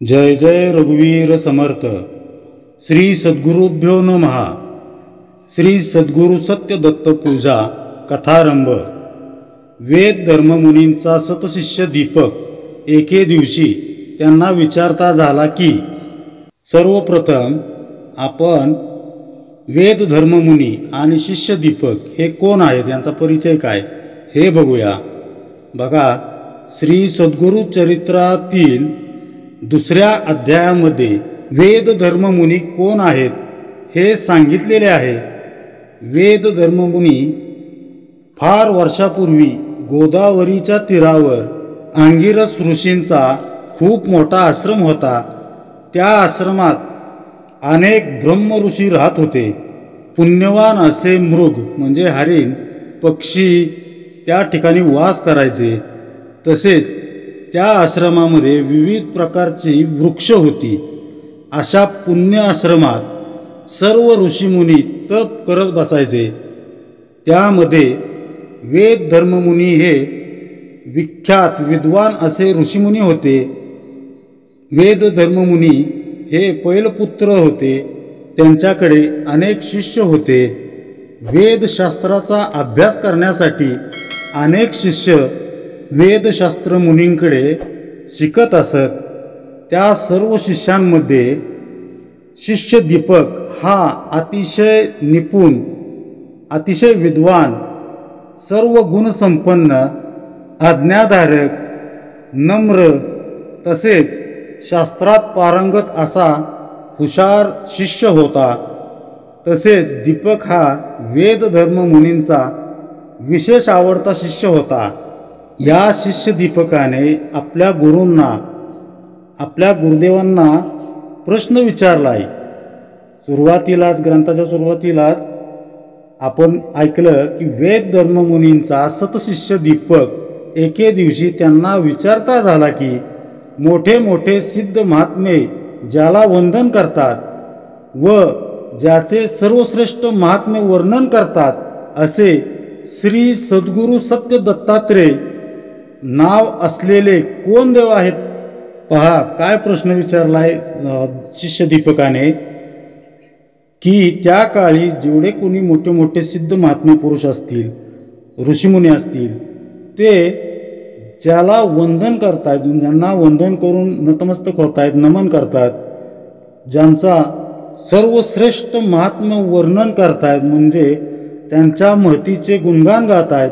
जय जय रघुवीर समर्थ। श्री सद्गुरुभ्यो नमः। श्री सद्गुरु सत्यदत्त पूजा कथारंभ। वेद धर्ममुनींचा सतशिष्य दीपक एके दिवशी त्यांना विचारता झाला की, सर्वप्रथम आपण वेद धर्ममुनी आणि शिष्य दीपक हे कोण आहेत, यांचा परिचय काय हे बघूया। बघा, श्री सद्गुरु चरित्रातील दुसऱ्या अध्यायामध्ये वेद धर्ममुनी कोण आहेत हे सांगितलेले आहे। वेद धर्ममुनी फार वर्षापूर्वी गोदावरीच्या तीरावर अंगिरस ऋषींचा खूप मोठा आश्रम होता। त्या आश्रमात अनेक ब्रह्म ऋषी राहत होते। पुण्यवान असे मृग म्हणजे हरिण, पक्षी त्या ठिकाणी वास करायचे। तसेच त्या आश्रमामध्ये विविध प्रकारची वृक्ष होती। अशा पुण्य आश्रमात सर्व ऋषीमुनी तप करत बसायचे। त्यामध्ये वेद धर्ममुनी हे विख्यात विद्वान असे ऋषीमुनी होते। वेद धर्ममुनी हे पैलपुत्र होते। त्यांच्याकडे अनेक शिष्य होते। वेदशास्त्राचा अभ्यास करण्यासाठी अनेक शिष्य वेदशास्त्र मुनींकडे शिकत असत। त्या सर्व शिष्यांमध्ये शिष्य दीपक हा अतिशय निपुण, अतिशय विद्वान, सर्व गुणसंपन्न, आज्ञाधारक, नम्र तसेच शास्त्रात पारंगत असा हुशार शिष्य होता। तसेच दीपक हा वेद धर्म मुनींचा विशेष आवडता शिष्य होता। या शिष्य दीपकाने आपल्या गुरूंना, आपल्या गुरुदेवांना प्रश्न विचारलाय। सुरुवातीलाच, ग्रंथाच्या सुरुवातीलाच आपण ऐकलं की वेद धर्ममुनींचा सतशिष्य दीपक एके दिवशी त्यांना विचारता झाला की, मोठे मोठे सिद्ध महात्मे ज्याला वंदन करतात व ज्याचे सर्वश्रेष्ठ महात्म्य वर्णन करतात असे श्री सद्गुरु सत्य दत्तात्रेय नाव असलेले कोण देव आहेत? पहा काय प्रश्न विचारलाय शिष्य दीपकाने की, त्या काळी जेवढे कोणी मोठे मोठे सिद्ध महात्मे पुरुष असतील, ऋषीमुनी असतील, ते ज्याला वंदन करतायत, ज्यांना वंदन करून नतमस्तक होतायत, नमन करतात, ज्यांचा सर्वश्रेष्ठ महात्म्य वर्णन करतायत, म्हणजे त्यांच्या महतीचे गुणगान गातायत,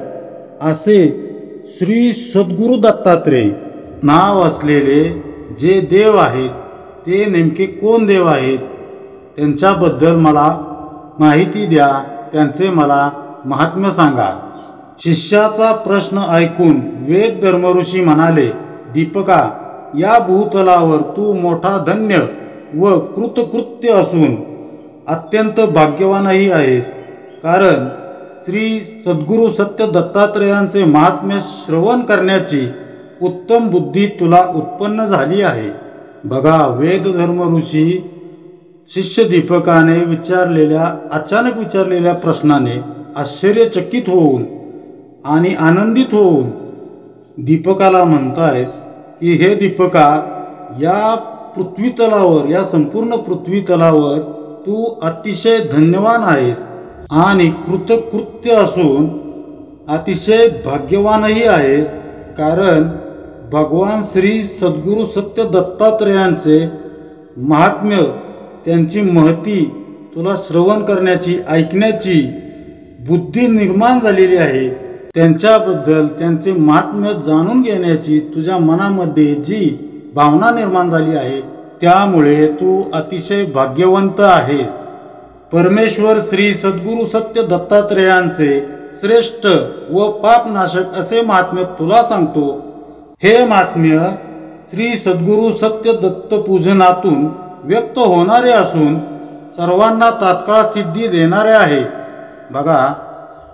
असे श्री सद्गुरु दत्तात्रेय नाव असलेले जे देव आहेत ते नेमके कोण देव आहेत, त्यांच्याबद्दल मला माहिती द्या, त्यांचे मला महात्म्य सांगा। शिष्याचा प्रश्न ऐकून वेद धर्मऋषी म्हणाले, दीपका, या भूतलावर तू मोठा धन्य व कृतकृत्य असून अत्यंत भाग्यवानही आहेस। कारण श्री सद्गुरु सत्य दत्तात्रेयांचे महात्म्य श्रवण करण्याची उत्तम बुद्धी तुला उत्पन्न झाली आहे। बघा, वेद धर्म ऋषी शिष्य दीपकाने अचानक विचारलेल्या प्रश्नाने आश्चर्यचकित होऊन आणि आनंदित होऊन दीपकाला म्हणतायत की, हे दीपका, या पृथ्वीतलावर, या संपूर्ण पृथ्वीतलावर तू अतिशय धन्यवान आहेस आणि कृतकृत्य असून अतिशय भाग्यवानही आहेस। कारण भगवान श्री सद्गुरु सत्य दत्तात्रेयांचे महात्म्य, त्यांची महती तुला श्रवण करण्याची, ऐकण्याची बुद्धी निर्माण झालेली आहे। त्यांच्याबद्दल, त्यांचे महात्म्य जाणून घेण्याची तुझ्या मनामध्ये जी भावना निर्माण झाली आहे, त्यामुळे तू अतिशय भाग्यवंत आहेस। परमेश्वर श्री सद्गुरु सत्य दत्तात्रेयांचे श्रेष्ठ व पापनाशक असे महात्म्य तुला सांगतो। हे महात्म्य श्री सद्गुरु सत्य दत्त पूजनातून व्यक्त होणारे असून सर्वांना तात्काळ सिद्धी देणारे आहे। बघा,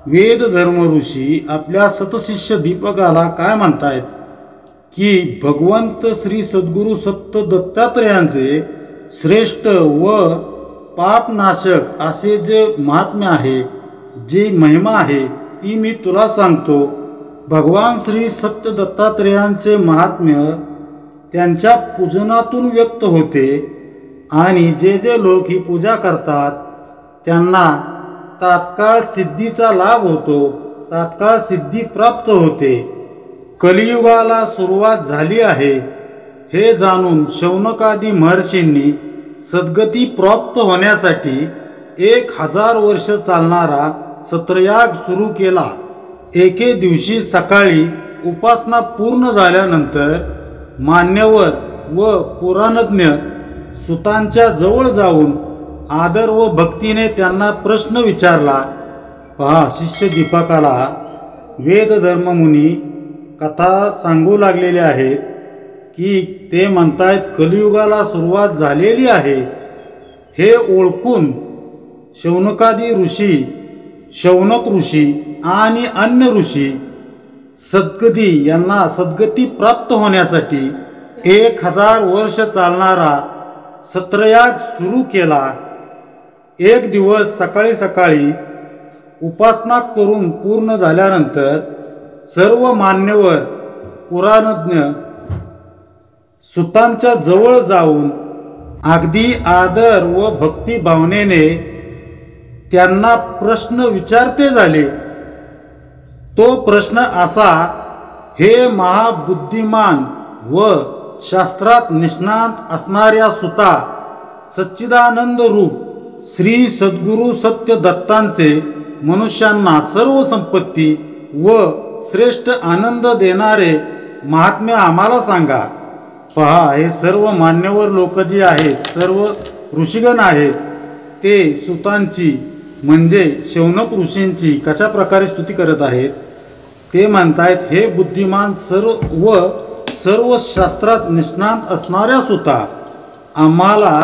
वेद धर्म ऋषी आपल्या सतशिष्य दीपकाला काय म्हणतायत की, भगवंत श्री सद्गुरु सत्य दत्तात्रेयांचे श्रेष्ठ व पापनाशक असे जे महात्म्य आहे, जी महिमा आहे, ती मी तुला सांगतो। भगवान श्री सत्य दत्तात्रेयांचे महात्म्य त्यांच्या पूजनातून व्यक्त होते आणि जे जे लोक ही पूजा करतात त्यांना तात्काळ सिद्धीचा लाभ होतो, तात्काळ सिद्धी प्राप्त होते. कलियुगाला सुरुवात झाली आहे हे जाणून शौनकादी महर्षींनी सद्गती प्राप्त होण्यासाठी 1000 वर्ष चालणारा सत्रयाग सुरू केला. एके दिवशी सकाळी उपासना पूर्ण झाल्यानंतर मान्यवर व पुराणज्ञ सुतांच्या जवळ जाऊन आदर व भक्तीने त्यांना प्रश्न विचारला. पहा, शिष्य दीपकाला वेदधर्ममुनी कथा सांगू लागलेले आहेत की ते म्हणतायत कलियुगाला सुरुवात झालेली आहे. हे ओळखून शौनकादी ऋषी, शौनक ऋषी आणि अन्य ऋषी यांना सद्गती प्राप्त होण्यासाठी 1000 वर्ष चालणारा सत्रयाग सुरू केला. एक दिवस सकाळी सकाळी उपासना करून पूर्ण झाल्यानंतर सर्व मान्यवर पुराणज्ञ सुतांच्या जवळ जाऊन अगदी आदर व भक्ती भावनेने त्यांना प्रश्न विचारते झाले. तो प्रश्न असा, हे महाबुद्धिमान व शास्त्रात निष्णात असणाऱ्या सुता, सच्चिदानंद रूप श्री सद्गुरु सत्य दत्तांचे मनुष्यांना सर्व संपत्ती व श्रेष्ठ आनंद देणारे महात्म्य आम्हाला सांगा. पहा, हे सर्व मान्यवर लोक जी आहेत, सर्व ऋषीगण आहेत, ते सुतांची म्हणजे शौनक ऋषींची कशा प्रकारे स्तुती करत आहेत. ते म्हणतायत, हे बुद्धिमान सर्व शास्त्रात निष्णात असणाऱ्या सुता, आम्हाला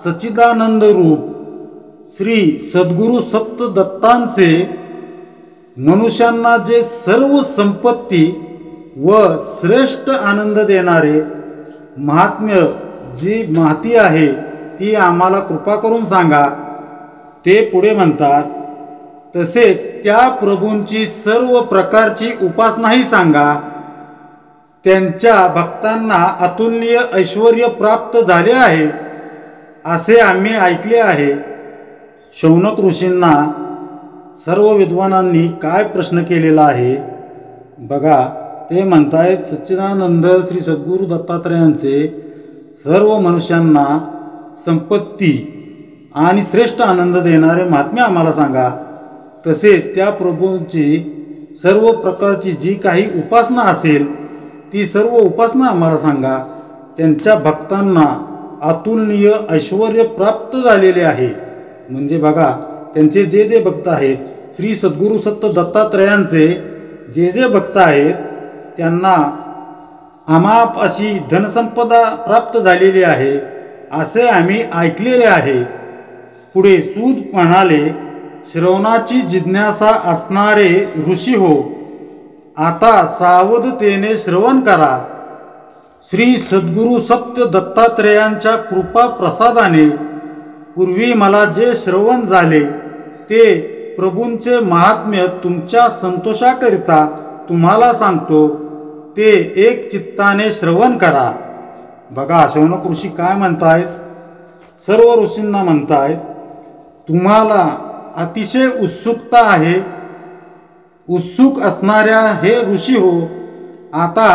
सच्चिदानंद रूप श्री सद्गुरु सत्य दत्तांचे मनुष्यांना जे सर्व संपत्ती व श्रेष्ठ आनंद देणारे महात्म्य जी माहिती आहे ती आम्हाला कृपा करून सांगा. ते पुढे म्हणतात, तसेच त्या प्रभूंची सर्व प्रकारची उपासनाही सांगा. त्यांच्या भक्तांना अतुलनीय ऐश्वर्य प्राप्त झाले आहे असे आम्ही ऐकले आहे. शौनक ऋषींना सर्व विद्वानांनी काय प्रश्न केलेला आहे बघा. ते म्हणतायत, सच्चिदानंद श्री सद्गुरु दत्तात्रयांचे सर्व मनुष्यांना संपत्ती आणि श्रेष्ठ आनंद देणारे महात्म्य आम्हाला सांगा. तसेच त्या प्रभूंची सर्व प्रकारची जी काही उपासना असेल ती सर्व उपासना आम्हाला सांगा. त्यांच्या भक्तांना अतुलनीय ऐश्वर्य प्राप्त झालेले आहे. म्हणजे बघा, त्यांचे जे जे भक्त आहेत, श्री सद्गुरु सत्य दत्तात्रयांचे जे जे भक्त आहेत त्यांना अमाप अशी धनसंपदा प्राप्त झालेली आहे असे आम्ही ऐकलेले आहे. पुढे सूत म्हणाले, श्रवणाची जिज्ञासा असणारे ऋषी हो, आता सावधतेने श्रवण करा. श्री सद्गुरु सत्य दत्तात्रयांच्या कृपा प्रसादाने पूर्वी मला जे श्रवण झाले ते प्रभूंचे महात्म्य तुमच्या संतोषाकरिता तुम्हाला सांगतो. ते एक चित्ताने श्रवण करा. बघा, शौनक ऋषी काय म्हणतायत, सर्व ऋषींना म्हणतायत, तुम्हाला अतिशय उत्सुकता आहे. उत्सुक असणाऱ्या हे ऋषी हो, आता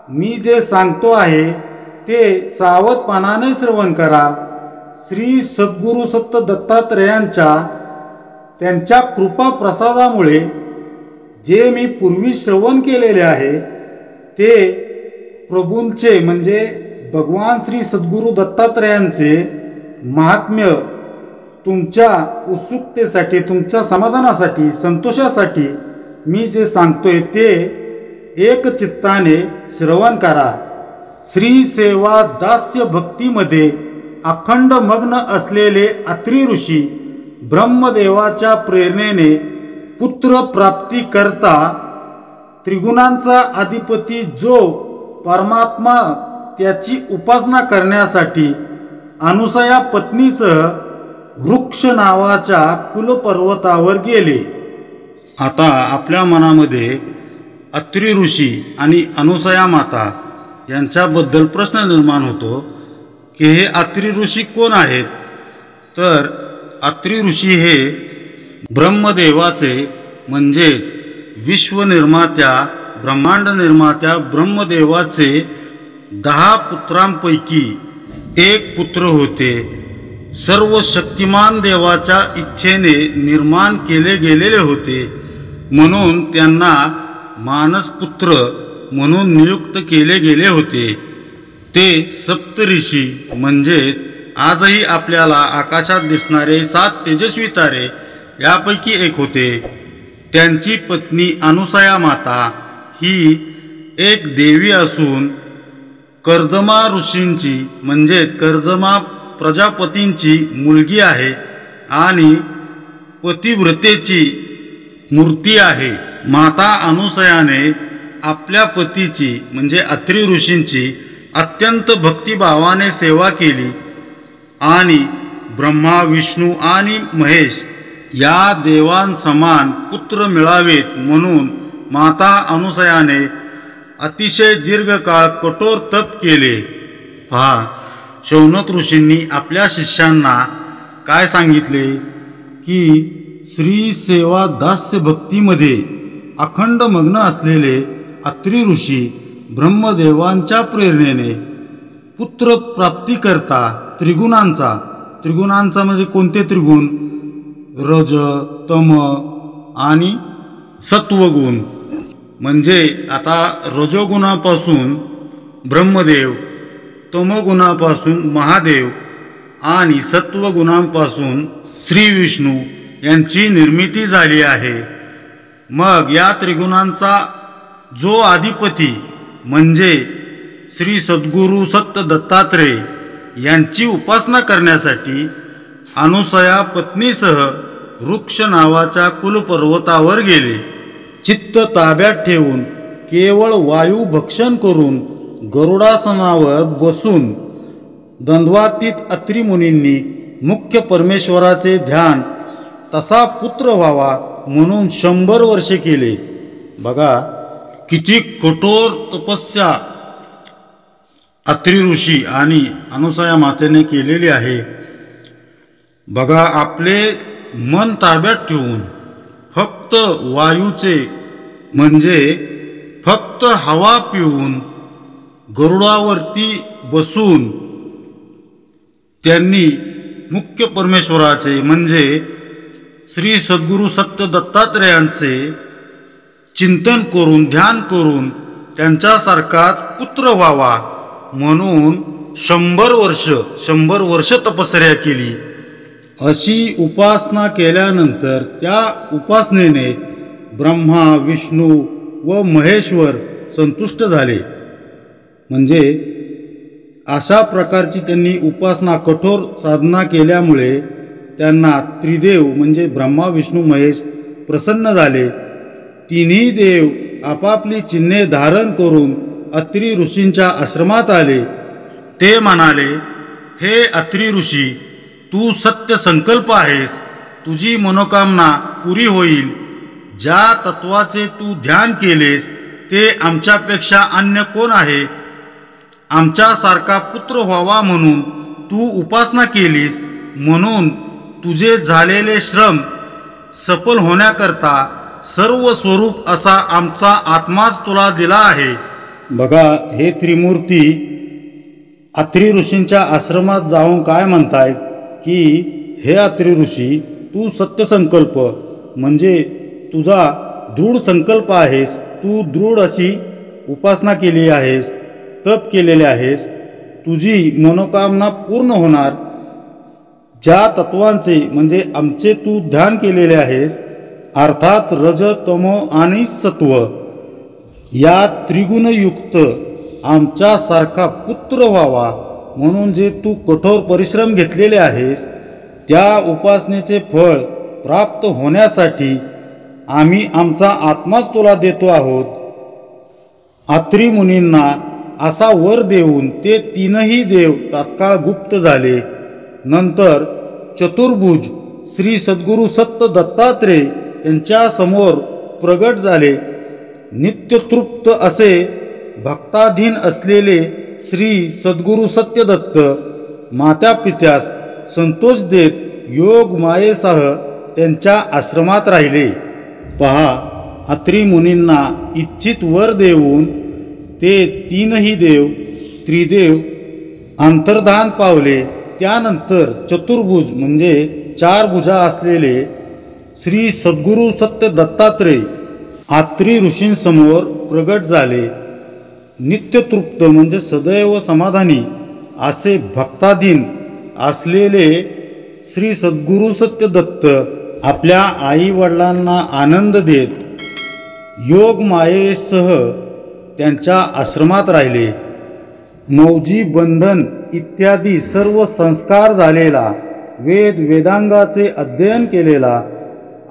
मी जे सांगतो आहे ते सावधपणाने श्रवण करा. श्री सद्गुरु सत्य दत्तात्रयांच्या त्यांच्या कृपा प्रसादामुळे जे मी पूर्वी श्रवण केलेले आहे ते प्रभूंचे म्हणजे भगवान श्री सद्गुरु दत्तात्रयांचे महात्म्य तुमच्या उत्सुकतेसाठी, तुमच्या समाधानासाठी, संतोषासाठी मी जे सांगतोय ते एक चित्ताने श्रवण करा. श्री सेवा दास्य भक्तीमध्ये अखंड मग्न असलेले अत्री ऋषी ब्रह्मदेवाच्या प्रेरणेने पुत्र प्राप्ती करता त्रिगुणांचा अधिपती जो परमात्मा त्याची उपासना करण्यासाठी अनुसया पत्नीसह वृक्ष नावाच्या कुलपर्वतावर गेले. आता आपल्या मनामध्ये अत्री ऋषी आणि अनुसया माता यांच्याबद्दल प्रश्न निर्माण होतो की हे अत्री ऋषी कोण आहेत. तर अत्री ऋषी हे ब्रह्मदेवाचे म्हणजेच विश्वनिर्मात्या ब्रह्मांड निर्मात्या ब्रह्मदेवाचे 10 पुत्रांपैकी एक पुत्र होते. सर्व शक्तिमान देवाच्या इच्छेने निर्माण केले गेलेले होते, म्हणून त्यांना मानसपुत्र म्हणून नियुक्त केले गेले होते. ते सप्तऋषी म्हणजेच आजही आपल्याला आकाशात दिसणारे 7 तेजस्वी तारे यापैकी एक होते. त्यांची पत्नी अनुसया माता ही एक देवी असून कर्दमा ऋषींची म्हणजेच कर्दमा प्रजापतींची मुलगी आहे आणि पतिव्रतेची मूर्ती आहे. माता अनुसयाने आपल्या पतीची म्हणजे अत्री ऋषींची अत्यंत भक्तिभावाने सेवा केली आणि ब्रह्मा विष्णू आणि महेश या देवांसमान पुत्र मिळावेत म्हणून माता अनुसयाने अतिशय दीर्घकाळ कठोर तप केले. पहा, शौनक ऋषींनी आपल्या शिष्यांना काय सांगितले की श्री सेवा दास्य भक्तीमध्ये अखंड मग्न असलेले अत्री ऋषी ब्रह्मदेवांच्या प्रेरणेने पुत्र प्राप्तीकरता त्रिगुणांचा म्हणजे कोणते त्रिगुण? रज, तम आणि सत्वगुण. म्हणजे आता रजोगुणापासून ब्रह्मदेव, तमोगुणापासून महादेव आणि सत्वगुणांपासून श्री विष्णू यांची निर्मिती झाली आहे. मग या त्रिगुणांचा जो अधिपती म्हणजे श्री सद्गुरू सत्य दत्तात्रेय यांची उपासना करण्यासाठी अनुसया पत्नीसह वृक्ष नावाच्या कुलपर्वतावर गेले. चित्त ताब्यात ठेवून केवळ वायू भक्षण करून गरुडासनावर बसून द्वंद्वातीत अत्री मुनींनी मुख्य परमेश्वराचे ध्यान तसा पुत्र व्हावा म्हणून 100 वर्षे केले. बघा किती कठोर तपस्या अत्री ऋषी आणि अनुसया मातेने केलेली आहे. बघा, आपले मन ताब्यात ठेवून फक्त वायूचे म्हणजे फक्त हवा पिऊन गरुडावरती बसून त्यांनी मुख्य परमेश्वराचे म्हणजे श्री सद्गुरू सत्य दत्तात्रेयांचे चिंतन करून ध्यान करून त्यांच्यासारखाच पुत्र व्हावा म्हणून 100 वर्ष तपश्चर्या केली. अशी उपासना केल्यानंतर त्या उपासनेने ब्रह्मा विष्णू व महेश्वर संतुष्ट झाले. म्हणजे अशा प्रकारची त्यांनी उपासना कठोर साधना केल्यामुळे त्यांना त्रिदेव म्हणजे ब्रह्मा विष्णू महेश प्रसन्न झाले. तिन्ही देव आपापली चिन्हे धारण करून अत्री ऋषींच्या आश्रमात आले. ते म्हणाले, हे अत्री ऋषी, तू सत्य संकल्प आहेस, तुझी मनोकामना पुरी होईल. ज्या तत्वाचे तू ध्यान केलेस ते आमच्यापेक्षा अन्य कोण आहे? आमच्यासारखा पुत्र व्हावा म्हणून तू उपासना केलीस, म्हणून तुझे झालेले श्रम सफल होण्याकरता सर्व स्वरूप असा आमचा आत्माच तुला दिला आहे. बघा, हे त्रिमूर्ती अत्री ऋषींच्या आश्रमात जाऊन काय म्हणतायत की हे अत्री ऋषी, तू सत्यसंकल्प म्हणजे तुझा दृढ संकल्प आहेस, तू दृढ अशी उपासना केली आहेस, तप केलेले आहेस, तुझी मनोकामना पूर्ण होणार. ज्या तत्वांचे म्हणजे आमचे तू ध्यान केलेले आहेस अर्थात रज तमो आणि सत्व या त्रिगुणयुक्त आमच्यासारखा पुत्र व्हावा म्हणून जे तू कठोर परिश्रम घेतलेले आहेस त्या उपासनेचे फळ प्राप्त होण्यासाठी आम्ही आमचा आत्माच तुला देतो आहोत. अत्री मुनींना असा वर देऊन ते तीनही देव तात्काळ गुप्त झाले. नंतर चतुर्भुज श्री सद्गुरू सत्य दत्तात्रेय त्यांच्या समोर प्रगट झाले. नित्यतृप्त असे भक्ताधीन असलेले श्री सद्गुरू सत्यदत्त मात्या पित्यास संतोष देत योग मायेसह त्यांच्या आश्रमात राहिले. पहा, अत्री मुनींना इच्छित वर देऊन ते तीनही देव त्रिदेव अंतर्धान पावले. त्यानंतर चतुर्भुज म्हणजे 4 भुजा असलेले श्री सद्गुरू सत्य दत्तात्रेय आत्री ऋषींसमोर प्रगट झाले. नित्यतृप्त म्हणजे सदैव समाधानी असे भक्ताधीन असलेले श्री सद्गुरू सत्य दत्त आपल्या आई वडिलांना आनंद देत योग मायेसह त्यांच्या आश्रमात राहिले. मौजी बंधन इत्यादी सर्व संस्कार झालेला, वेद वेदांगाचे अध्ययन केलेला,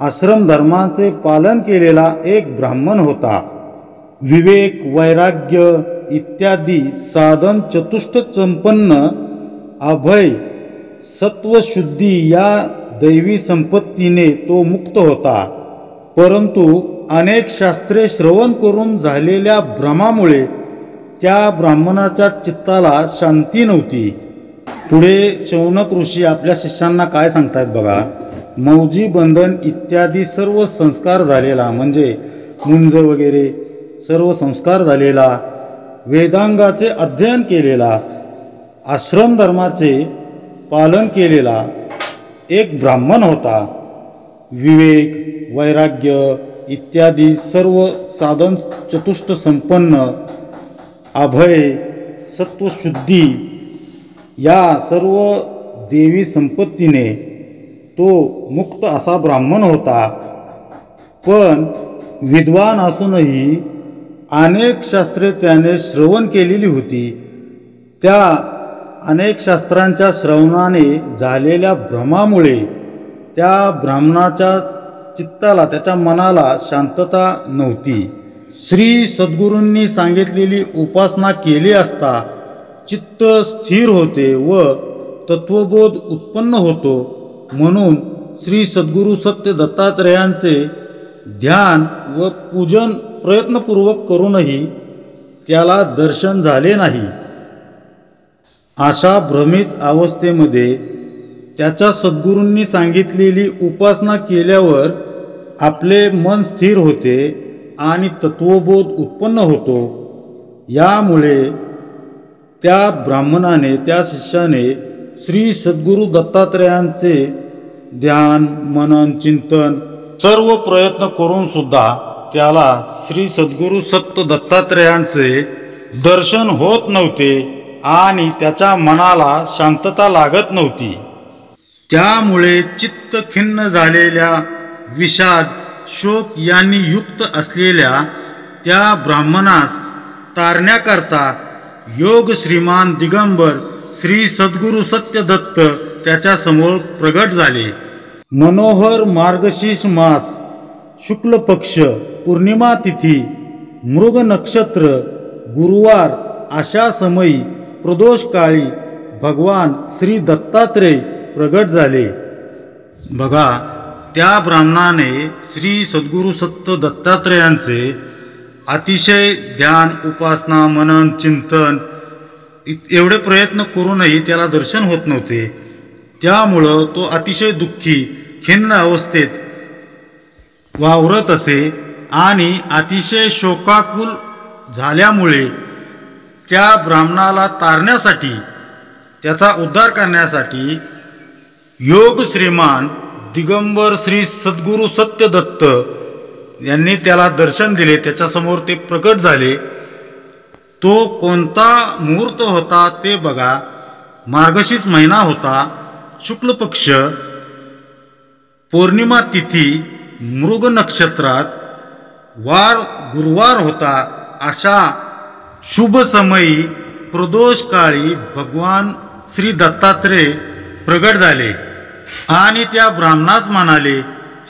आश्रम धर्माचे पालन केलेला एक ब्राह्मण होता. विवेक वैराग्य इत्यादी साधन चतुष्ट संपन्न, अभय सत्वशुद्धी या दैवी संपत्तीने तो मुक्त होता. परंतु अनेक शास्त्रे श्रवण करून झालेल्या भ्रमामुळे त्या ब्राह्मणाच्या चित्ताला शांती नव्हती. पुढे शौनक ऋषी आपल्या शिष्यांना काय सांगतायत बघा. मौजी बंधन इत्यादी सर्व संस्कार झालेला म्हणजे मुंज वगैरे सर्व संस्कार झालेला, वेदांगाचे अध्ययन केलेला, आश्रम धर्माचे पालन केलेला एक ब्राह्मण होता. विवेक वैराग्य इत्यादी सर्व साधन चतुष्ट संपन्न, अभय सत्वशुद्धी या सर्व देवी संपत्तीने तो मुक्त असा ब्राह्मण होता. पण विद्वान असूनही अनेक शास्त्रे त्याने श्रवण केलेली होती. त्या अनेक शास्त्रांच्या श्रवणाने झालेल्या भ्रमामुळे त्या ब्राह्मणाच्या चित्ताला, त्याच्या मनाला शांतता नव्हती. श्री सद्गुरूंनी सांगितलेली उपासना केली असता चित्त स्थिर होते व तत्वबोध उत्पन्न होतो. म्हणून श्री सद्गुरू सत्य दत्तात्रेयांचे ध्यान व पूजन प्रयत्नपूर्वक करूनही त्याला दर्शन झाले नाही. अशा भ्रमित अवस्थेमध्ये त्याच्या सद्गुरूंनी सांगितलेली उपासना केल्यावर आपले मन स्थिर होते आणि तत्वबोध उत्पन्न होतो. यामुळे त्या ब्राह्मणाने, त्या शिष्याने श्री सद्गुरू दत्तात्रेयांचे ध्यान मनन चिंतन सर्व प्रयत्न करून सुद्धा त्याला श्री सद्गुरू सत्य दत्तात्रेयांचे दर्शन होत नव्हते आणि त्याच्या मनाला शांतता लागत नव्हती. त्यामुळे चित्त खिन्न झालेल्या, विषाद शोक यांनी युक्त असलेल्या त्या ब्राह्मणास तारण्याकरता योग श्रीमान दिगंबर श्री सद्गुरू सत्य दत्त त्याच्या समोर प्रगट झाले. मनोहर मार्गशीर्ष मास शुक्ल पक्ष पौर्णिमा तिथी मृग नक्षत्र गुरुवार अशा समयी प्रदोष काळी भगवान श्री दत्तात्रेय प्रगट झाले. बघा, त्या ब्राह्मणाने श्री सद्गुरू सत्य दत्तात्रेयांचे अतिशय ध्यान उपासना मनन चिंतन एवढे प्रयत्न करूनही त्याला दर्शन होत नव्हते. त्यामुळं तो अतिशय दुःखी खिन्न अवस्थेत वावरत असे आणि अतिशय शोकाकुल झाल्यामुळे त्या ब्राह्मणाला तारण्यासाठी, त्याचा उद्धार करण्यासाठी योग श्रीमान दिगंबर श्री सद्गुरू सत्य दत्त यांनी त्याला दर्शन दिले. त्याच्यासमोर ते प्रकट झाले. तो कोणता मुहूर्त होता ते बघा. मार्गशीर्ष महिना होता, शुक्ल पक्ष, पौर्णिमा तिथी, मृग नक्षत्रात, वार गुरुवार होता. अशा शुभ समयी प्रदोष काळी भगवान श्री दत्तात्रेय प्रगट झाले आणि त्या ब्राह्मणास म्हणाले,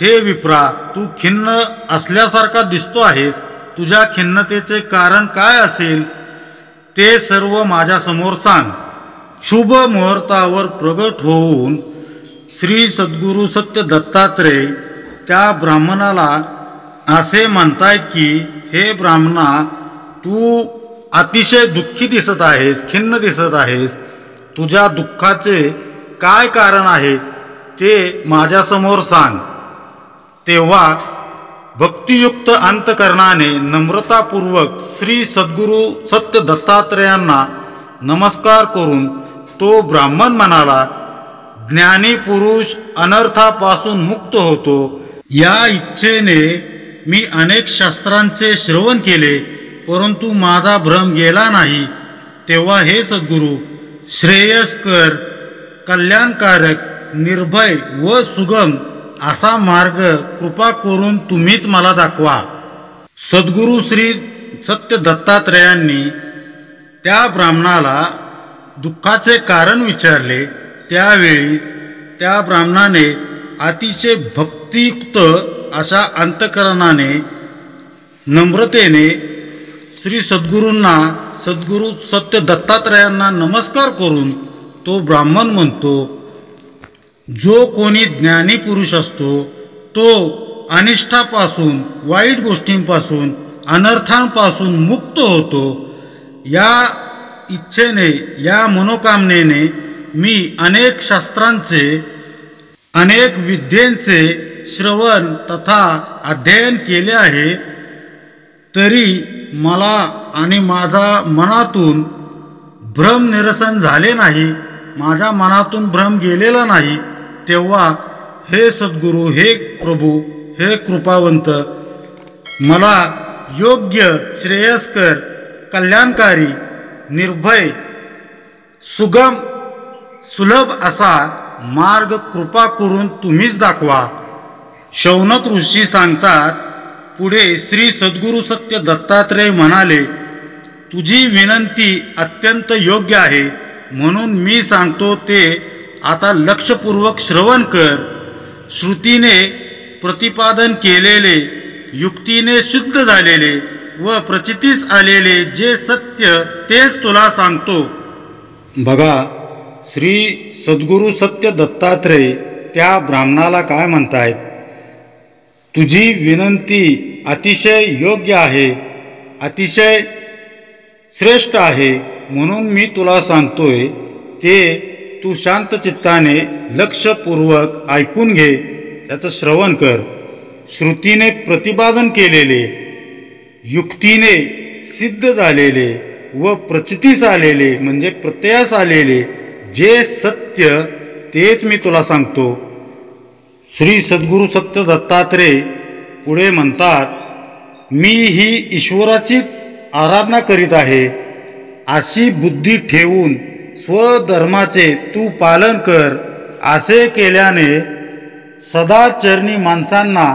हे विप्रा, तू खिन्न असल्यासारखा दिसतो आहेस. तुझ्या खिन्नतेचे कारण काय असेल ते सर्व माझ्यासमोर सांग. शुभ मुहूर्तावर प्रगट होऊन श्री सद्गुरू सत्य दत्तात्रेय त्या ब्राह्मणाला असे म्हणतायत की, हे ब्राह्मणा, तू अतिशय दुःखी दिसत आहेस, खिन्न दिसत आहेस. तुझ्या दुःखाचे काय कारण आहे ते माझ्यासमोर सांग. तेव्हा भक्तियुक्त अंतकरणाने नम्रतापूर्वक श्री सद्गुरू सत्य दत्तात्रेयांना नमस्कार करून तो ब्राह्मण म्हणाला, ज्ञानी पुरुष अनर्थापासून मुक्त होतो. या इच्छेने मी अनेक शास्त्रांचे श्रवण केले, परंतु माझा भ्रम गेला नाही. तेव्हा हे सद्गुरू, श्रेयस्कर, कल्याणकारक, निर्भय व सुगम असा मार्ग कृपा करून तुम्हीच मला दाखवा. सद्गुरू श्री सत्य दत्तात्रेयांनी त्या ब्राह्मणाला दुःखाचे कारण विचारले. त्यावेळी त्या ब्राह्मणाने अतिशय भक्तियुक्त अशा अंतकरणाने नम्रतेने श्री सद्गुरूंना, सद्गुरू सत्य दत्तात्रेयांना नमस्कार करून तो ब्राह्मण म्हणतो, जो कोणी ज्ञानी पुरुष असतो तो अनिष्टापासून, वाईट गोष्टींपासून, अनर्थांपासून मुक्त होतो. या इच्छेने, या मनोकामनेने मी अनेक शास्त्रांचे, अनेक विद्येंचे श्रवण तथा अध्ययन केले आहे, तरी मला आणि माझ्या मनातून भ्रम निरसन झाले नाही, माझ्या मनातून भ्रम गेलेला नाही. तेव्हा हे सद्गुरू, हे प्रभू, हे कृपावंत, मला योग्य, श्रेयस्कर, कल्याणकारी, निर्भय, सुगम, सुलभ असा मार्ग कृपा करून तुम्हीच दाखवा. शौनक ऋषी सांगतात, पुढे श्री सद्गुरू सत्य दत्तात्रेय म्हणाले, तुझी विनंती अत्यंत योग्य आहे, म्हणून मी सांगतो ते आता लक्षपूर्वक श्रवण कर. श्रुतीने प्रतिपादन केलेले, युक्तीने शुद्ध झालेले व प्रचितीस आलेले जे सत्य तेच तुला सांगतो. बघा, श्री सद्गुरू सत्य दत्तात्रेय त्या ब्राह्मणाला काय म्हणतायत, तुझी विनंती अतिशय योग्य आहे, अतिशय श्रेष्ठ आहे, म्हणून मी तुला सांगतोय ते तू शांत चित्ताने लक्षपूर्वक ऐकून घे, त्याचं श्रवण कर. श्रुतीने प्रतिपादन केलेले, युक्तीने सिद्ध झालेले व प्रचितीस आलेले म्हणजे प्रत्ययास आलेले जे सत्य तेच मी तुला सांगतो. श्री सद्गुरू सत्य दत्तात्रेय पुढे म्हणतात, मी ही ईश्वराचीच आराधना करीत आहे, अशी बुद्धी ठेवून स्वधर्माचे तू पालन कर. असे केल्याने सदाचरणी माणसांना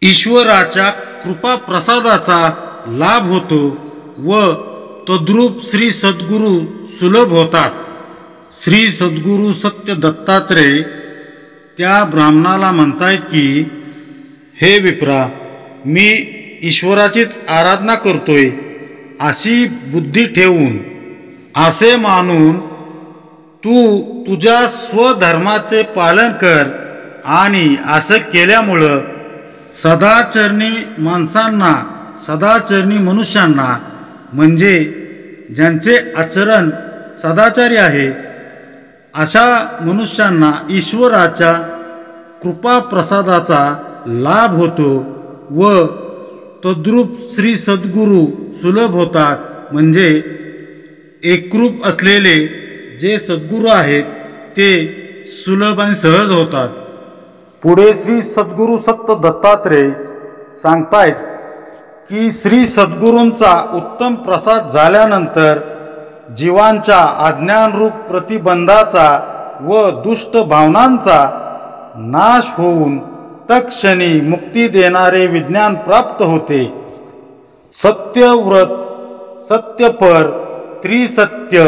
ईश्वराच्या कृपा प्रसादाचा लाभ होतो व तद्रूप श्री सद्गुरू सुलभ होतात. श्री सद्गुरू सत्य दत्तात्रेय त्या ब्राह्मणाला म्हणतायत की, हे विप्रा, मी ईश्वराचीच आराधना करतोय, अशी बुद्धी ठेवून, असे मानून तू तुझ्या स्वधर्माचे पालन कर. आणि असं केल्यामुळं सदाचरणी माणसांना, सदाचरणी मनुष्यांना, म्हणजे ज्यांचे आचरण सदाचारी आहे अशा मनुष्यांना ईश्वराच्या कृपा प्रसादाचा लाभ होतो व तद्रूप श्री सद्गुरू सुलभ होतात. म्हणजे एकरूप असलेले जे सद्गुरू आहेत ते सुलभ आणि सहज होतात. पुढे श्री सद्गुरू सत्य दत्तात्रेय सांगतायत की श्री सद्गुरूंचा उत्तम प्रसाद झाल्यानंतर जीवांच्या अज्ञानरूप प्रतिबंधाचा व दुष्ट भावनांचा नाश होऊन तत्क्षणी मुक्ती देणारे विज्ञान प्राप्त होते. सत्यव्रत, सत्यपर, त्रिसत्य,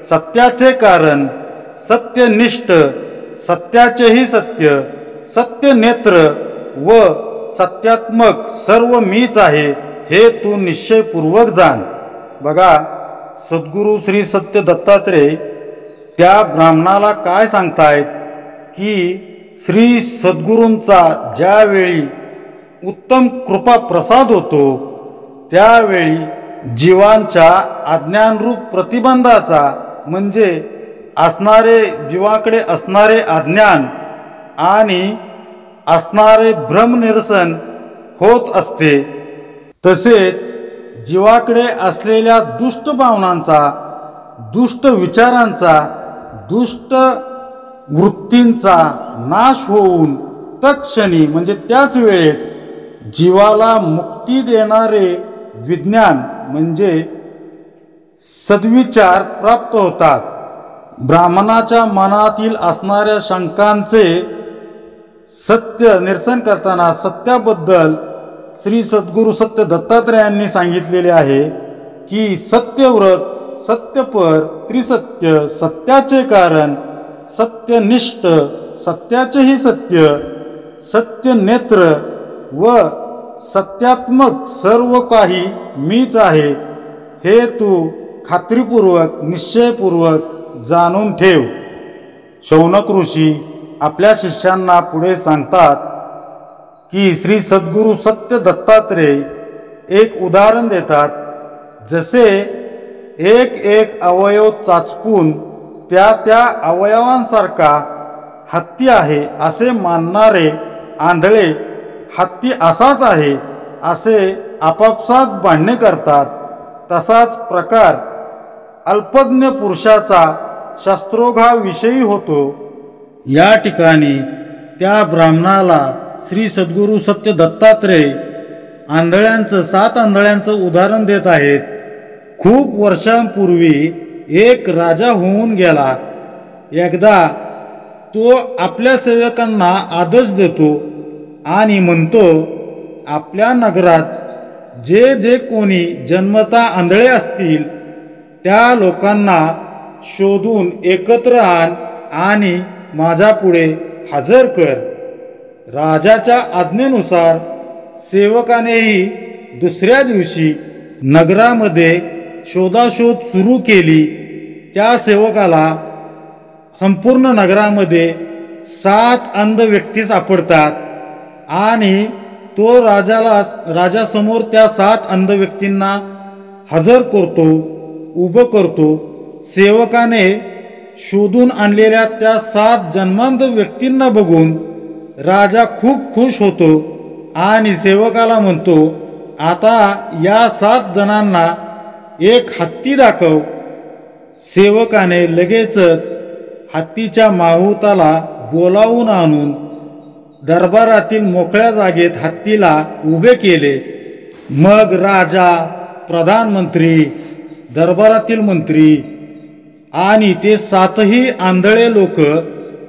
सत्याचे कारण, सत्यनिष्ठ, सत्याचेही सत्य, सत्यनेत्र व सत्यात्मक सर्व मीच आहे, हे तू निश्चयपूर्वक जाण. बघा, सद्गुरू श्री सत्य दत्तात्रेय त्या ब्राह्मणाला काय सांगतायत की श्री सद्गुरूंचा ज्यावेळी उत्तम कृपा प्रसाद होतो त्यावेळी जीवांच्या अज्ञानरूप प्रतिबंधाचा म्हणजे जीवाकडे असणारे अज्ञान आणि असणारे भ्रमनिरसन होत असते। तसेच जीवाकडे असलेल्या दुष्ट भावनांचा, दुष्ट विचारांचा, दुष्ट वृत्तींचा नाश होऊन तत्क्षणी म्हणजे त्याच वेळेस जीवाला मुक्ती देणारे विज्ञान म्हणजे सद्विचार प्राप्त होतात। ब्राह्मणाच्या मनातील असणाऱ्या शंकांचे सत्य निरसन करताना सत्याबद्दल श्री सद्गुरू सत्य दत्तात्रेयांनी सांगितलेले आहे की सत्यव्रत, सत्यपर, त्रिसत्य, सत्याचे कारण, सत्यनिष्ठ, सत्याचेही सत्य, सत्यनेत्र व सत्यात्मक सर्व काही मीच आहे हे तू खात्रीपूर्वक निश्चयपूर्वक जाणून ठेव। शौनक ऋषी आपल्या शिष्यांना पुढे सांगतात की श्री सद्गुरू सत्य दत्तात्रेय एक उदाहरण देतात। जसे एक एक अवयव चाचपून त्या अवयवांसारखा हत्ती आहे असे मानणारे आंधळे हत्ती असाच आहे असे आपापसात भांडणे करतात, तसाच प्रकार अल्पज्ञ पुरुषाचा शास्त्रोघाविषयी होतो। या ठिकाणी त्या ब्राह्मणाला श्री सद्गुरू सत्य दत्तात्रेय सात आंधळ्यांचं उदाहरण देत आहेत। खूप वर्षांपूर्वी एक राजा होऊन गेला। एकदा तो आपल्या सेवकांना आदेश देतो आणि म्हणतो, आपल्या नगरात जे जे कोणी जन्मता आंधळे असतील त्या लोकांना शोधून एकत्र आण आणि माझ्यापुढे हजर कर। राजाच्या आज्ञेनुसार सेवकानेही दुसऱ्या दिवशी नगरामध्ये शोधाशोध सुरू केली। त्या सेवकाला संपूर्ण नगरामध्ये 7 अंध व्यक्ती सापडतात आणि तो राजासमोर त्या 7 अंध व्यक्तींना हजर करतो, उभं करतो। सेवकाने शोधून आणलेल्या त्या 7 जन्मांध व्यक्तींना बघून राजा खूप खुश होतो आणि सेवकाला म्हणतो, आता या 7 जणांना एक हत्ती दाखव। सेवकाने लगेचच हत्तीच्या माहुताला बोलावून आणून दरबारातील मोकळ्या जागेत हत्तीला उभे केले। मग राजा, प्रधानमंत्री, दरबारातील मंत्री आणि ते 7ही आंधळे लोक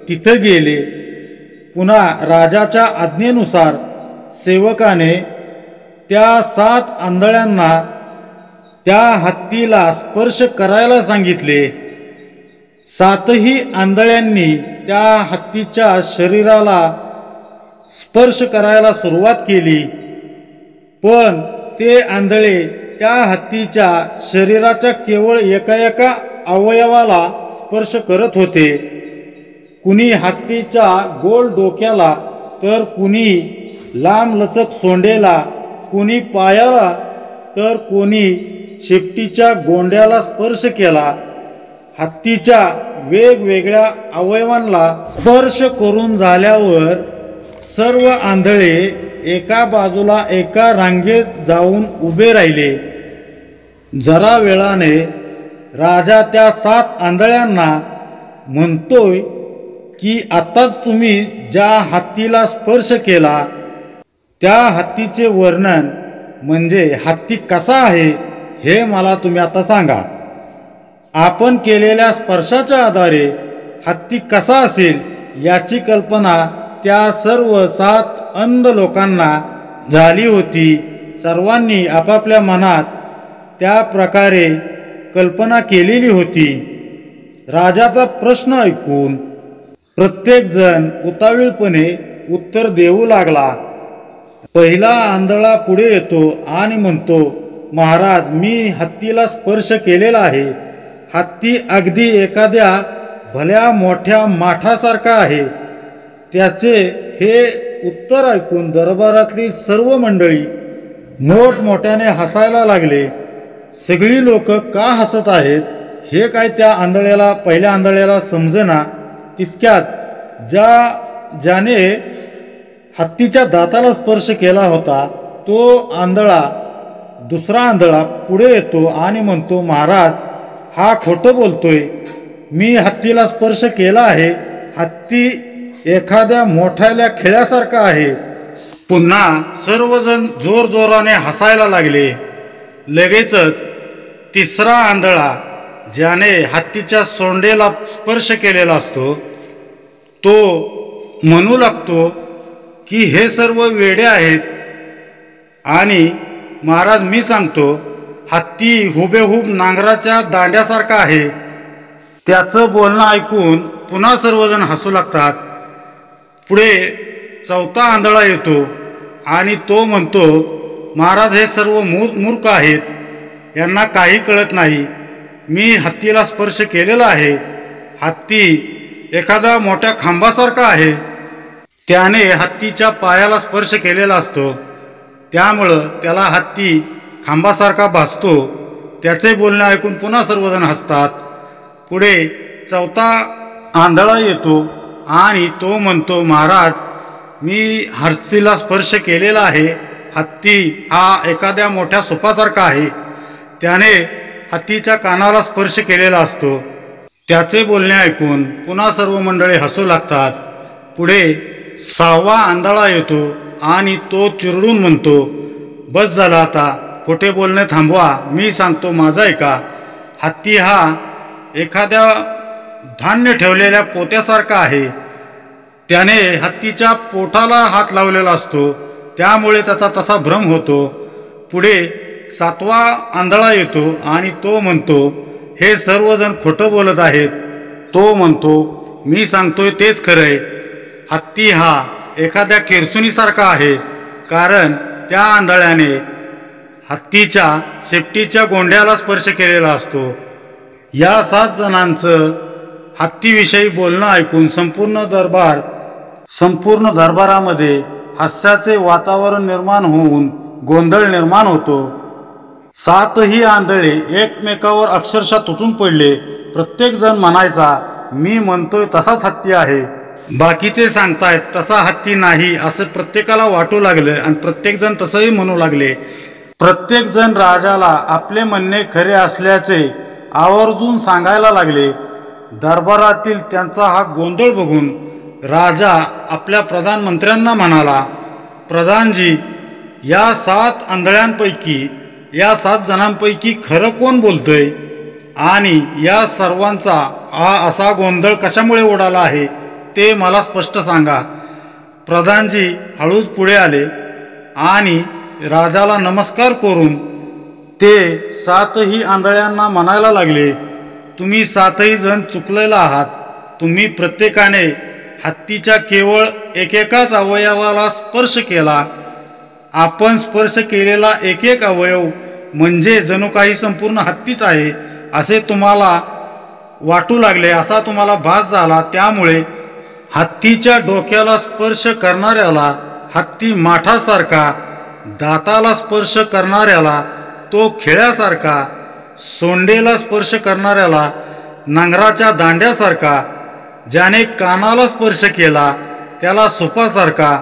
तिथे गेले। पुन्हा राजाच्या आज्ञेनुसार सेवकाने त्या 7 आंधळ्यांना त्या हत्तीला स्पर्श करायला सांगितले। 7ही आंधळ्यांनी त्या हत्तीच्या शरीराला स्पर्श करायला सुरुवात केली, पण ते आंधळे त्या हत्तीच्या शरीराच्या केवळ एका अवयवाला स्पर्श करत होते। कुणी हत्तीच्या गोल डोक्याला, तर कुणी लांबलचक सोंडेला, कुणी पायाला, तर कोणी शेपटीच्या गोंड्याला स्पर्श केला। हत्तीच्या वेगवेगळ्या अवयवांना स्पर्श करून झाल्यावर सर्व आंधळे एका बाजूला एका रांगेत जाऊन उभे राहिले। जरा वेळाने राजा त्या 7 आंधळ्यांना म्हणतोय की आताच तुम्ही ज्या हत्तीला स्पर्श केला त्या हत्तीचे वर्णन म्हणजे हत्ती कसा आहे हे मला तुम्ही आता सांगा। आपण केलेल्या स्पर्शाच्या आधारे हत्ती कसा असेल याची कल्पना त्या सर्व 7 अंध लोकांना झाली होती। सर्वांनी आपापल्या मनात त्या प्रकारे कल्पना केलेली होती। राजाचा प्रश्न ऐकून प्रत्येक जण उतावीळपणे उत्तर देऊ लागला। पहिला आंधळा पुढे येतो आणि म्हणतो, महाराज, मी हत्तीला स्पर्श केलेला आहे। हत्ती अगदी एखाद्या भल्या मोठ्या माठासारखा आहे। त्याचे हे उत्तर ऐकून दरबारातली सर्व मंडळी मोठमोठ्याने हसायला लागले। सगळी लोक का हसत आहेत हे काय त्या आंधळ्याला पहिल्या आंधळ्याला समजेना. तितक्यात ज्याने हत्तीच्या दाताला स्पर्श केला होता तो आंधळा दुसरा आंधळा पुढे येतो आणि म्हणतो, महाराज हा खोटं बोलतोय, मी हत्तीला स्पर्श केला आहे. हत्ती एखाद्या मोठ्याल्या खेळ्यासारखा आहे. पुन्हा सर्वजण जोरजोराने हसायला लागले. लगेचच तिसरा आंधळा ज्याने हत्तीच्या सोंडेला स्पर्श केलेला असतो तो म्हणू लागतो की हे सर्व वेडे आहेत आणि महाराज मी सांगतो हत्ती हुबेहूब नांगराच्या दांड्यासारखा आहे. त्याचं बोलणं ऐकून पुन्हा सर्वजण हसू लागतात. पुढे चौथा आंधळा येतो आणि तो म्हणतो, महाराज हे सर्व मूर्ख आहेत, यांना काही कळत नाही. मी हत्तीला स्पर्श केलेला आहे. हत्ती एखादा मोठ्या खांबासारखा आहे. त्याने हत्तीच्या पायाला स्पर्श केलेला असतो, त्यामुळं त्याला हत्ती खांबासारखा भासतो. त्याचे बोलणे ऐकून पुन्हा सर्वजण हसतात. पुढे चौथा आंधळा येतो आणि तो म्हणतो, महाराज मी हत्तीला स्पर्श केलेला आहे. हत्ती हा एखाद्या मोठ्या सुपासारखा आहे. त्याने हत्तीच्या कानाला स्पर्श केलेला असतो. त्याचे बोलणे ऐकून पुन्हा सर्व मंडळी हसू लागतात. पुढे सहावा आंधळा येतो आणि तो चिरडून म्हणतो, बस झाला आता, खोटे बोलणे थांबवा, मी सांगतो माझा ऐका. हत्ती हा एखाद्या धान्य ठेवलेल्या पोत्यासारखा आहे. त्याने हत्तीच्या पोटाला हात लावलेला असतो, त्यामुळे त्याचा तसा भ्रम होतो. पुढे सातवा आंधळा येतो आणि तो म्हणतो, हे सर्वजण खोटं बोलत आहेत. तो म्हणतो, मी सांगतोय तेच खरंय. हत्ती हा एखाद्या केरसुनीसारखा आहे, कारण त्या आंधळ्याने हत्तीच्या शेपटीच्या गोंड्याला स्पर्श केलेला असतो. या 7 जणांचं हत्तीविषयी बोलणं ऐकून संपूर्ण दरबारामध्ये हास्याचे वातावरण निर्माण होऊन गोंधळ निर्माण होतो. 7ही आंधळे एकमेकावर अक्षरशः तुटून पडले. प्रत्येक जण म्हणायचा, मी म्हणतोय तसाच हत्ती आहे, बाकीचे सांगतायत तसा हत्ती नाही, असं प्रत्येकाला वाटू लागलं आणि प्रत्येक जण तसंही म्हणू लागले. प्रत्येक जण राजाला आपले म्हणणे खरे असल्याचे आवर्जून सांगायला लागले. दरबारातील त्यांचा हा गोंधळ बघून राजा आपल्या प्रधानमंत्र्यांना म्हणाला, प्रधानजी, या 7 आंधळ्यांपैकी या 7 जणांपैकी खरं कोण बोलतोय आणि या सर्वांचा हा असा गोंधळ कशामुळे उडाला आहे ते मला स्पष्ट सांगा. प्रधानजी हळूच पुढे आले आणि राजाला नमस्कार करून ते 7ही आंधळ्यांना म्हणायला लागले, तुम्ही 7ही जण चुकलेला आहात. तुम्ही प्रत्येकाने हत्तीच्या केवळ एकेकाच अवयवाला स्पर्श केला. आपण स्पर्श केलेला एक अवयव म्हणजे जणू काही संपूर्ण हत्तीच आहे असे तुम्हाला वाटू लागले, असा तुम्हाला भास झाला. त्यामुळे हत्तीच्या डोक्याला स्पर्श करणाऱ्याला हत्ती माठासारखा, दाताला स्पर्श करणाऱ्याला तो खेळ्यासारखा, सोंडेला स्पर्श करणाऱ्याला नांगराच्या दांड्यासारखा, ज्याने कानाला स्पर्श केला त्याला सुपासारखा,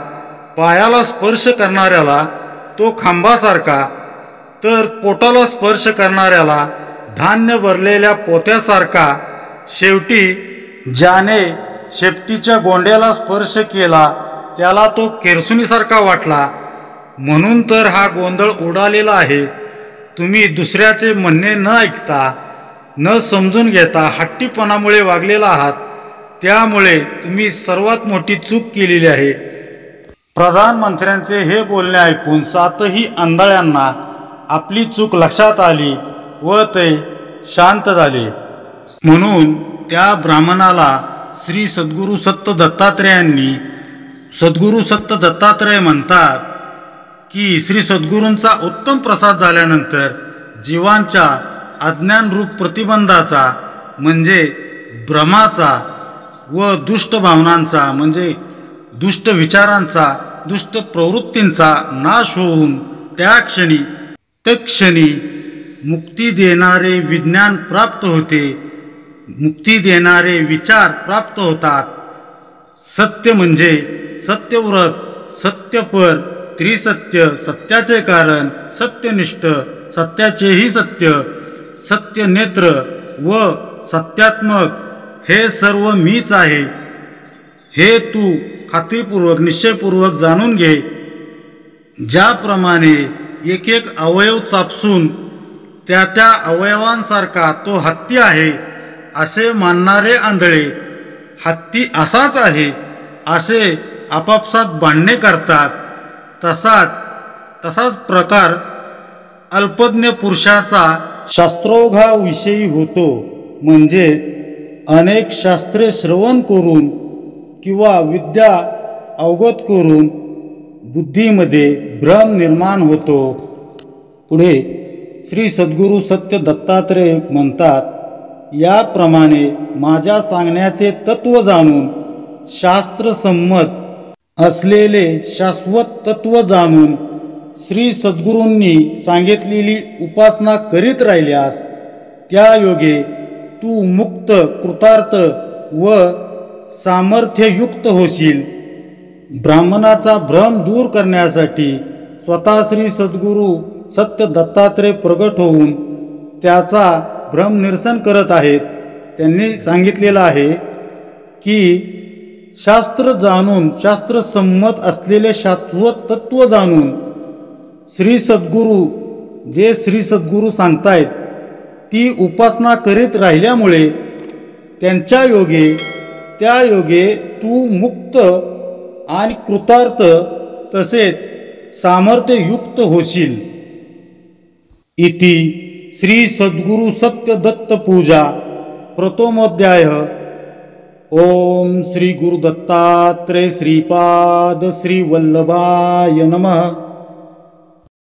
पायाला स्पर्श करणाऱ्याला तो खांबासारखा, तर पोटाला स्पर्श करणाऱ्याला धान्य भरलेल्या पोत्यासारखा, शेवटी ज्याने शेपटीच्या गोंड्याला स्पर्श केला त्याला तो केरसुनीसारखा वाटला. म्हणून तर हा गोंधळ उडालेला आहे. तुम्ही दुसऱ्याचे म्हणणे न ऐकता, न समजून घेता हट्टीपणामुळे वागलेला आहात. त्यामुळे तुम्ही सर्वात मोठी चूक केलेली आहे. प्रधानमंत्र्यांचे हे बोलणे ऐकून 7ही आंधळ्यांना आपली चूक लक्षात आली व ते शांत झाले. म्हणून त्या ब्राह्मणाला श्री सद्गुरू सत्त दत्तात्रेय म्हणतात की श्री सद्गुरूंचा उत्तम प्रसाद झाल्यानंतर जीवांच्या अज्ञानरूप प्रतिबंधाचा म्हणजे भ्रमाचा व दुष्ट भावनांचा म्हणजे दुष्ट विचारांचा, दुष्ट प्रवृत्तींचा नाश होऊन तत्क्षणी मुक्ती देणारे विज्ञान प्राप्त होते, मुक्ती देणारे विचार प्राप्त होतात. सत्य म्हणजे सत्यव्रत, सत्यपर, त्रिसत्य, सत्याचे कारण, सत्यनिष्ठ, सत्याचेही सत्य, सत्यनेत्र व सत्यात्मक हे सर्व मीच आहे हे तू खात्रीपूर्वक निश्चयपूर्वक जाणून घे. ज्याप्रमाणे एक एक अवयव चापसून त्या त्या अवयवांसारखा तो हत्ती आहे असे मानणारे आंधळे हत्ती असाच आहे असे आपापसात भांडणे करतात. तसाच प्रकार अल्पज्ञ पुरुषाचा शास्त्रोघाविषयी होतो. म्हणजे अनेक शास्त्रे श्रवण करून किंवा विद्या अवगत करून बुद्धीमध्ये भ्रम निर्माण होतो. पुढे श्री सद्गुरू सत्य दत्तात्रेय म्हणतात, याप्रमाणे माझ्या सांगण्याचे तत्व जाणून शास्त्रसंमत असलेले शाश्वत तत्व जाणून श्री सद्गुरूंनी सांगितलेली उपासना करीत राहिल्यास त्या योगे तू मुक्त, कृतार्थ व सामर्थ्ययुक्त होशील. ब्राह्मणाचा भ्रम दूर करण्यासाठी स्वतः श्री सद्गुरू सत्य दत्तात्रेय प्रगट होऊन त्याचा भ्रम निरसन करत आहेत. त्यांनी सांगितलेलं आहे की शास्त्र जाणून, शास्त्रसंमत असलेले शाश्वत तत्व जाणून श्री सद्गुरू सांगतायत ती उपासना करीत राहिल्यामुळे त्यांच्या योगे तू मुक्त आणि कृतार्थ तसेच सामर्थ्ययुक्त होशील. इति श्री सद्गुरू सत्य दत्त पूजा प्रथमोध्याय. ओम श्री गुरु दत्तात्रेय श्रीपाद श्री वल्लभाय नमः.